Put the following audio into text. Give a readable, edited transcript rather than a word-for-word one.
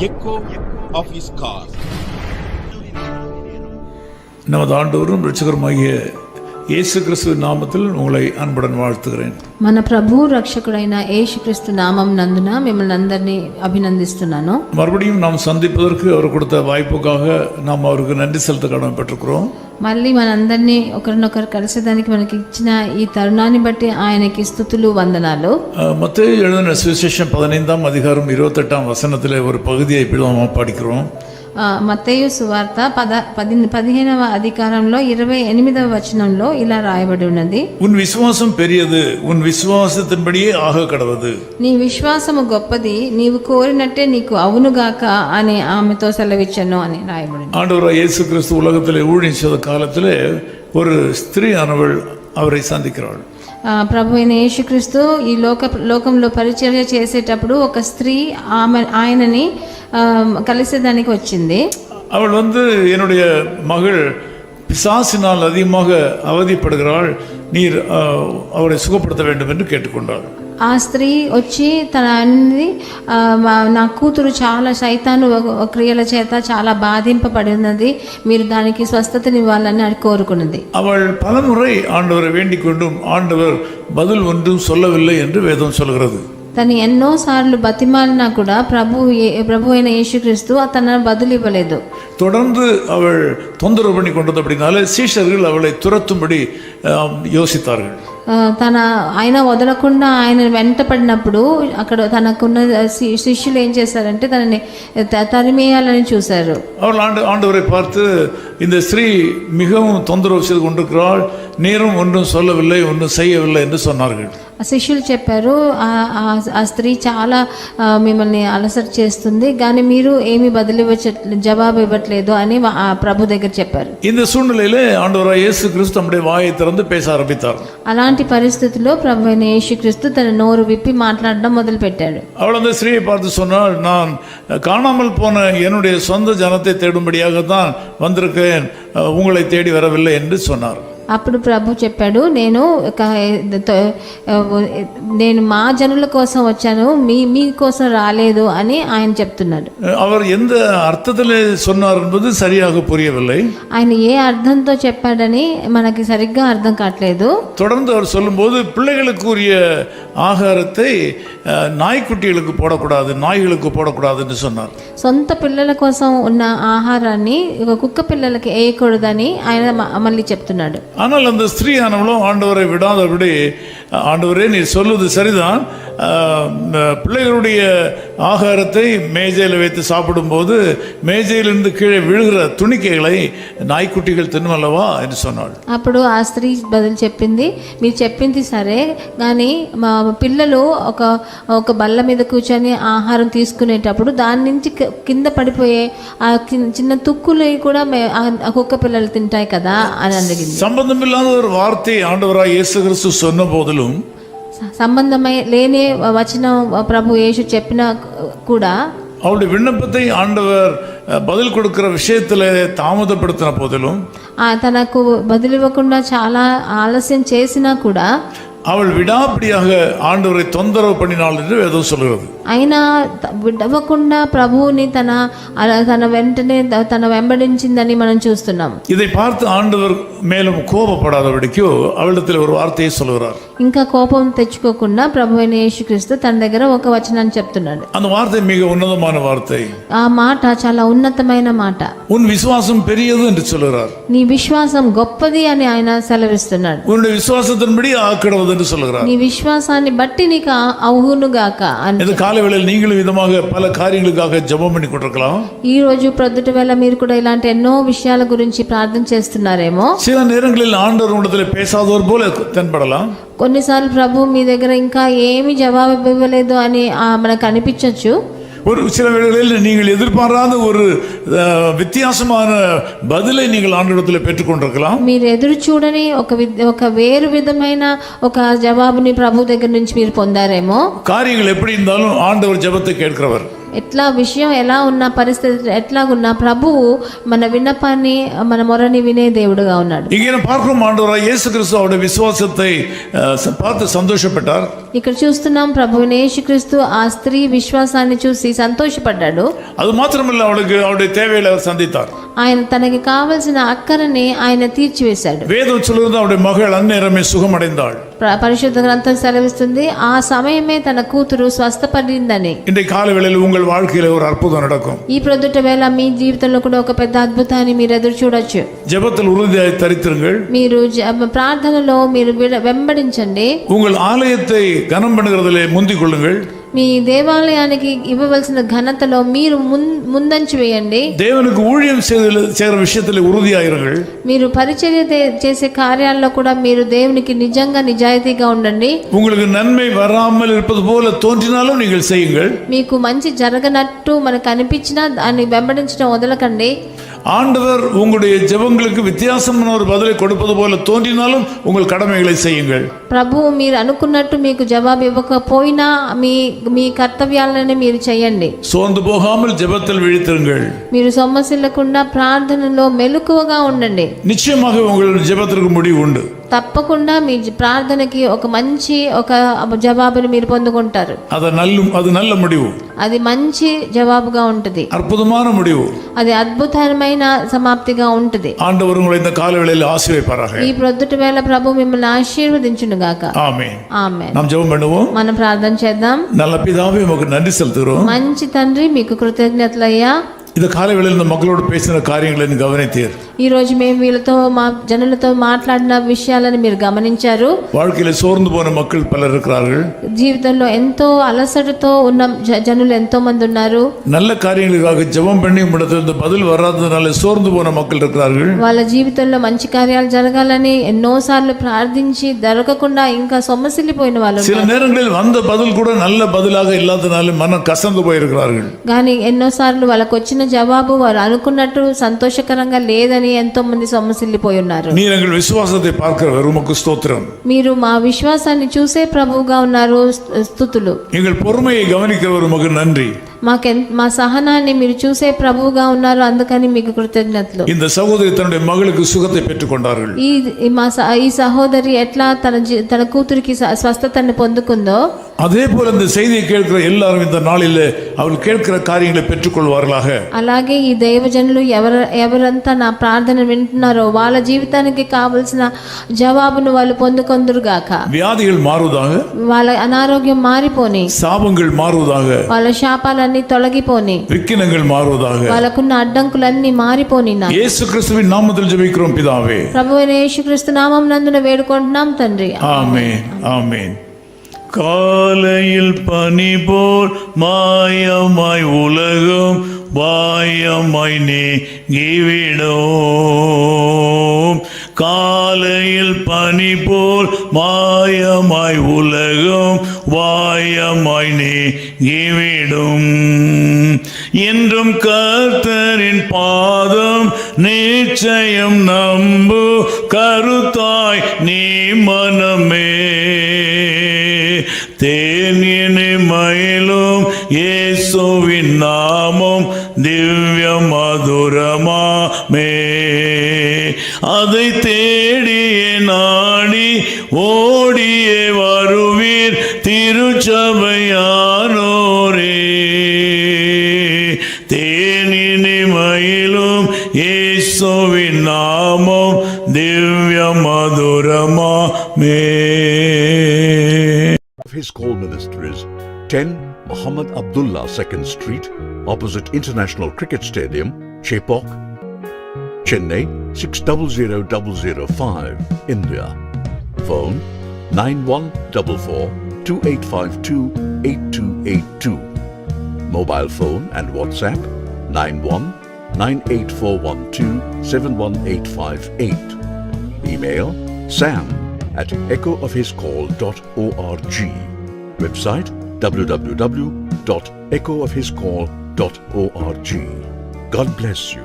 echo of his car. நமது ஆண்டவரும் இரட்சகருமாகிய இயேசு கிறிஸ்து நாமத்தில் உங்களை அன்புடன் வாழ்த்துகிறேன். మన ప్రభు రక్షకుడైన యేసుక్రీస్తు నామం నందున మిమ్మల్ని అందరినీ అభినందిస్తున్నాను. மறுபடியும் நாம் சந்திப்பதற்கு அவர் கொடுத்த வாய்ப்புக்காக நாம் அவருக்கு நன்றி செலுத்த கடமைப்பட்டிருக்கிறோம். మళ్ళీ మనందరినీ ఒకరినొకరు కలిసేదానికి మనకి ఇచ్చిన ఈ తరుణాన్ని బట్టి ఆయనకి స్తుతులు వందనాలు. மத்தேயு எழுதின சுவிசேஷம் 15ஆம் அதிகாரம் 28ஆம் வசனத்திலே ஒரு பகுதியை இப்படி நாம் படிக்கிறோம். మత్తయి సువార్త 15వ అధికారంలో 28వ వచనంలో ఇలా రాయబడి ఉన్నది. உன் விசுவாசம் பெரியது, உன் விசுவாசத்தின்படியே ஆக கடவது. నీ విశ్వాసము గొప్పది, నీవు కోరినట్టే నీకు అవునుగాక అని ఆమెతో సెలవిచ్చను అని రాయబడి. ஆண்டவராகிய இயேசு கிறிஸ்து உலகத்திலே ஊழியம் செய்த காலத்திலே ஒரு ஸ்திரீ ஆனவள் அவரை சந்திக்கிறாள். ప్రభు అయిన యేసుక్రీస్తు ఈ లోకంలో పరిచర్య చేసేటప్పుడు ఒక స్త్రీ ఆయనని కలిసేదానికి వచ్చింది. அவள் என்னுடைய மகள் பிசாசினால் அதிகமாக அவதிப்படுகிறாள், நீர் அவரை சுகப்படுத்த வேண்டும் என்று கேட்டுக்கொண்டாள். ఆ స్త్రీ వచ్చి తన అన్ని నా కూతురు చాలా సైతాను క్రియల చేత చాలా బాధింపబడి ఉన్నది, మీరు దానికి స్వస్థతనివ్వాలని కోరుకున్నది. அவள் பலமுறை ஆண்டவரை வேண்டிக் கொண்டும் ஆண்டவர் பதில் ஒன்றும் சொல்லவில்லை என்று வேதம் சொல்கிறது. తను ఎన్నోసార్లు బతిమాలినా కూడా ప్రభు అయిన యేసుక్రీస్తు తన బదులు ఇవ్వలేదు. தொடர்ந்து அவள் தொந்தரவு பண்ணி கொண்டது அப்படினாலே சீஷர்கள் அவளை துரத்தும்படி யோசித்தார்கள். ఆయన వదలకుండా ఆయన వెంట పడినప్పుడు అక్కడ తనకున్న శిష్యులు ఏం చేశారంటే తనని తరిమేయాలని చూశారు. அவள் ஆண்டவரை பார்த்து, இந்த ஸ்திரீ மிகவும் தொந்தரவு செய்து கொண்டிருக்கிறாள், நீரும் ஒன்றும் சொல்லவில்லை, ஒன்றும் செய்யவில்லை என்று சொன்னார்கள். శిష్యులు చెప్పారు, ఆ స్త్రీ చాలా మిమ్మల్ని అలసట చేస్తుంది, కానీ మీరు ఏమి జవాబు ఇవ్వట్లేదు అని ప్రభు దగ్గర చెప్పారు. இந்த சூழ்நிலையிலே ஆண்டவராகிய இயேசு கிறிஸ்து தம்முடைய வாயை திறந்து பேச ஆரம்பித்தார். అలాంటి పరిస్థితుల్లో ప్రభు అయిన యేసుక్రీస్తు తన నోరు విప్పి మాట్లాడడం మొదలు పెట్టాడు. அவள் அந்த ஸ்திரீயை பார்த்து சொன்னாள், நான் காணாமல் போன என்னுடைய சொந்த ஜனத்தை தேடும்படியாகத்தான் வந்திருக்கிறேன், உங்களை தேடி வரவில்லை என்று சொன்னார். అప్పుడు ప్రభు చెప్పాడు, నేను మా జనుల కోసం వచ్చాను, మీ కోసం రాలేదు అని ఆయన చెప్తున్నాడు. அவர் எந்த అర్థத்திலே சொன்னார் என்பது சரியாக புரியவில்லை. ఆయన ఏ అర్థంతో చెప్పాడని మనకి సరిగ్గా అర్థం కావట్లేదు. தொடர்ந்து அவர் சொல்லும்போது, பிள்ளைகளுக்குரிய ஆகாரத்தை நாய்க்குட்டிகளுக்கு போடக்கூடாது, நாய்களுக்கு போடக்கூடாது என்று சொன்னார். సొంత పిల్లల కోసం ఉన్న ఆహారాన్ని కుక్క పిల్లలకి వేయకూడదని ఆయన మళ్ళీ చెప్తున్నాడు. ஆனால் அந்த ஸ்திரீயானவளும் ஆண்டவரை விடாதபடி, ஆண்டவரே நீர் சொல்வது சரிதான், பிள்ளைகளுடைய ஆகாரத்தை மேஜையில் வைத்து சாப்பிடும்போது மேஜையிலிருந்து கீழே விழுகிற துணிக்கைகளை நாய்க்குட்டிகள் తినవలవా என்று சொன்னாள். అప్పుడు ఆ స్త్రీ బదులు చెప్పింది, మీరు చెప్పింది సరే, కానీ మా పిల్లలు ఒక బల్ల మీద కూర్చొని ఆహారం తీసుకునేటప్పుడు దాని నుంచి కింద పడిపోయే ఆ చిన్న తుక్కులు కూడా కుక్క పిల్లలు తింటాయి కదా అని అడిగింది. సంబంధమిல்லாத ஒரு வார்த்தை ஆண்டவராகிய இயேசு கிறிஸ்து சொன்ன போதிலும், సంబంధమై లేని వచనం ప్రభు యేసు చెప్పినా కూడా அவளுடைய விண்ணப்பத்தை ஆண்டவர் பதில் கொடுக்கிற விஷயத்தில் தாமதப்படுத்தின போதிலும், తనకు బదులివ్వకుండా చాలా ఆలస్యం చేసినా కూడా அவள் விடாப்பிடியாக ஆண்டவரை தொந்தரவு பண்ணினாள் என்று வேதம் சொல்கிறது. అయినా విడవకుండా ప్రభువుని తన వెంటనే తన వెంబడించిందని మనం చూస్తున్నాం. இதை பார்த்து ஆண்டவர் மேலும் கோபப்படாதபடிக்கு அவளிடத்தில் ஒரு வார்த்தையை சொல்கிறார். ఇంకా కోపం తెచ్చుకోకుండా ప్రభు అయిన యేసుక్రీస్తు తన దగ్గర ఒక వచనాన్ని చెప్తున్నాడు. அந்த வார்த்தை மிக உன்னதமான வார்த்தை. ఆ మాట చాలా ఉన్నతమైన మాట. உன் விசுவாசம் பெரியது என்று சொல்கிறார். నీ విశ్వాసం గొప్పది అని ఆయన సెలవిస్తున్నాడు. உன்னுடைய விசுவாசத்தின்படி ஆக்கிடுவது என்று சொல்கிறார். నీ విశ్వాసాన్ని బట్టి నీకు అవునుగాక అని. இந்த காலை வேளையில் நீங்களும் விதமாக பல காரியங்களுக்காக ஜெபம் பண்ணி கொண்டிருக்கலாம். ఈ రోజు ప్రొద్దుట వేళ మీరు కూడా ఇలాంటి ఎన్నో విషయాల గురించి ప్రార్థన చేస్తున్నారేమో. சில நேரங்களில் ஆண்டவர் உங்களிடத்தில் பேசாதவர் போல தென்படலாம். కొన్నిసార్లు ప్రభు మీ దగ్గర ఇంకా ఏమి జవాబు ఇవ్వలేదు అని మనకు అనిపించవచ్చు. ஒரு சில வேளைகளில் நீங்கள் எதிர்பாராத ஒரு வித்தியாசமான பதிலை நீங்கள் ஆண்டவரிடத்தில் பெற்றுக்கொண்டிருக்கலாம். మీరు ఎదురు చూడని ఒక వేరు విధమైన ఒక జవాబుని ప్రభు దగ్గర నుంచి మీరు పొందారేమో. காரியங்கள் எப்படி இருந்தாலும் ஆண்டவர் ஜெபத்தை கேட்கிறவர். ఎట్లా విషయం ఎలా ఉన్న పరిస్థితి ఎట్లాగున్నా ప్రభువు మన విన్నపాన్ని మన మొరని వినే దేవుడుగా ఉన్నాడు. இங்கே பார்க்கும் ஆண்டவராய் இயேசு கிறிஸ்து அவருடைய விசுவாசத்தை பார்த்து சந்தோஷப்பட்டார். ఇక్కడ చూస్తున్నాం ప్రభువుని యేసుక్రీస్తు ఆ స్త్రీ విశ్వాసాన్ని చూసి సంతోషపడ్డాడు. அது మాత్రమല്ല, அவருடைய தேவைகளை அவர் சந்தித்தார். ఆయన తనకి కావలసిన అక్కరని ఆయన తీర్చివేశాడు. வேதம் சொல்லுகிறது அவருடைய மகள் அந்நேரமே சுகமடைந்தாள். పరిశుద్ధ గ్రంథం సెలవిస్తుంది ఆ సమయమే తన కూతురు స్వస్థపడిందని. இன்றைய காலை வேளையில் உங்கள் வாழ்க்கையில ஒரு அற்புதம் நடக்கும். ఈ ప్రొద్దుట వేళ మీ జీవితంలో కూడా ఒక పెద్ద అద్భుతాన్ని మీరు ఎదురు చూడొచ్చు. ஜெபத்தில் உறுதியாய் தரித்திருங்கள். మీరు ప్రార్థనలో మీరు వెంబడించండి. உங்கள் ஆலயத்தை கனம் பண்ணுகிறதிலே முந்திக் கொள்ளுங்கள். మీ దేవాలయానికి ఇవ్వవలసిన ఘనతలో మీరు ముందంచి వేయండి. தேவனுக்கு ஊழியம் செய்கிற விஷயத்தில் உறுதியாயிருங்கள். మీరు పరిచర్య చేసే కార్యాల్లో కూడా మీరు దేవునికి నిజంగా నిజాయితీగా ఉండండి. உங்களுக்கு நன்மை வராமல் இருப்பது போல தோன்றினாலும் நீங்கள் செய்யுங்கள். మీకు మంచి జరగనట్టు మనకు అనిపించినా దాన్ని వెంబడించడం వదలకండి. ஆண்டவர் உங்களுடைய ஜெபங்களுக்கு வித்தியாசமான ஒரு பதிலை கொடுப்பது போல தோன்றினாலும் உங்கள் கடமைகளை செய்யுங்கள். ప్రభువు మీరు అనుకున్నట్టు మీకు జవాబు ఇవ్వకపోయినా మీ కర్తవ్యాలను మీరు చేయండి. சோர்ந்து போகாமல் ஜெபத்தில் விழித்திருங்கள். మీరు సొమ్మసిల్లకుండా ప్రార్థనలో మెలకువగా ఉండండి. நிச்சயமாக உங்கள் ஜெபத்திற்கு முடிவு உண்டு. తప్పకుండా మీ ప్రార్థనకి ఒక మంచి ఒక జవాబుని మీరు పొందుకుంటారు. அது நல்ல முடிவு. అది మంచి జవాబుగా ఉంటుంది. అద్భుతమైన முடிவு. అది అద్భుతమైన సమాప్తిగా ఉంటుంది. ஆண்டவர் உங்களை இந்த காலவேளையில் ஆசீர்வதிப்பாராக. ఈ ప్రొద్దుట వేళ ప్రభు మిమ్మల్ని ఆశీర్వదించును గాక. ఆమేన్. ఆమేన్. நாம் ஜெபம் பண்ணுவோம். మనం ప్రార్థన చేద్దాం. நல்ல பிதாவே, உமக்கு நன்றி செலுத்துகிறோம். మంచి తండ్రి, మీకు కృతజ్ఞతలయ్యా. இந்த காலவேளையில் இந்த மக்களோடு பேசின காரியங்களை கவனித்தீர். ఈ రోజు మేము వీళ్ళతో మా జనులతో మాట్లాడిన విషయాలను మీరు గమనించారు. வாழ்க்கையில சோர்ந்து போன மக்கள் பலர் இருக்கிறார்கள். జీవితంలో ఎంతో అలసటతో ఉన్న జనులు ఎంతో మంది ఉన్నారు. நல்ல காரியங்களுக்காக ஜெபம் பண்ணி உம்மிடத்திலிருந்து பதில் வராததனால சோர்ந்து போன மக்கள் இருக்கிறார்கள். వాళ్ళ జీవితంలో మంచి కార్యాలు జరగాలని ఎన్నోసార్లు ప్రార్థించి దొరకకుండా ఇంకా సొమ్మసిల్లిపోయిన వాళ్ళు. சில நேரங்களில் வந்த பதில் கூட நல்ல பதிலாக இல்லாதனால மனம் கசந்து போயிருக்கிறார்கள். కానీ ఎన్నోసార్లు వాళ్ళకు వచ్చిన జవాబు వారు అనుకున్నట్టు సంతోషకరంగా లేదని ఎంతో మంది సొమ్మసిల్లిపోయి ఉన్నారు. நீர் எங்கள் விசுவாசத்தை பார்க்கிறவர், உமக்கு ஸ்தோத்திரம். మీరు మా విశ్వాసాన్ని చూసే ప్రభువుగా ఉన్నారు, స్తుతులు. எங்கள் பொறுமையை கவனிக்கிறவர், உமக்கு நன்றி. మా సహనాన్ని మీరు చూసే ప్రభువుగా ఉన్నారు, అందుకని మీకు కృతజ్ఞతలు. இந்த சகோதரி தன்னுடைய மகளுக்கு சுகத்தை பெற்றுக்கொண்டார்கள். ఈ సహోదరి ఎట్లా తన కూతురికి స్వస్థతని పొందుకుందో அதே போல இந்த செய்தியை கேட்கிற எல்லாரும் இந்த நாளில் அவள் கேட்கிற காரியங்களை பெற்றுக்கொள்வார்களாக. అలాగే ఈ దైవజనులు ఎవరంతా నా ప్రార్థన వింటున్నారో వాళ్ళ జీవితానికి కావలసిన జవాబును వాళ్ళు పొందుకొందురుగాక. வியாதிகள் மாறுவதாக. వాళ్ళ అనారోగ్యం మారిపోని. சாபங்கள் மாறுவதாக. వాళ్ళ శాపాలన్నీ తొలగిపోని. விக்கினங்கள் மாறுவதாக. వాళ్ళకున్న అడ్డంకులన్నీ మారిపోని. இயேசு கிறிஸ்துவின் நாமத்தில் ஜெபிக்கிறோம் பிதாவே. ప్రభువైన యేసుక్రీస్తు నామం నందున వేడుకుంటున్నాం తండ్రి. ஆமென். ஆமென். காலையில் பனி போல் மாயமாய் உலகம் வாயமாய் நீங்கிவிடும். காலையில் பனி போல் மாயமாய் உலகம் வாயமாய் நீங்கிவிடும். என்றும் கர்த்தரின் பாதம் நிச்சயம் நம்பு கருத்தாய் நீ மனமே. தேனினை மயிலும் இயேசுவின் நாமம் திவ்ய மதுரமாமே. அதை தேடியே நாடி ஓடியே வருவீர் திருச்சபையானோரே. தேனினை மயிலும் இயேசுவின் நாமம் திவ்ய மதுரமாமே. His Call Ministries, 10 Muhammad Abdullah 2nd Street, opposite International Cricket Stadium, Chepauk, Chennai 600005, India. Phone 9144-2852-8282. Mobile phone and WhatsApp 91-98412-71858. Email sam@echoofhiscall.org. Website www.echoofhiscall.org. God bless you.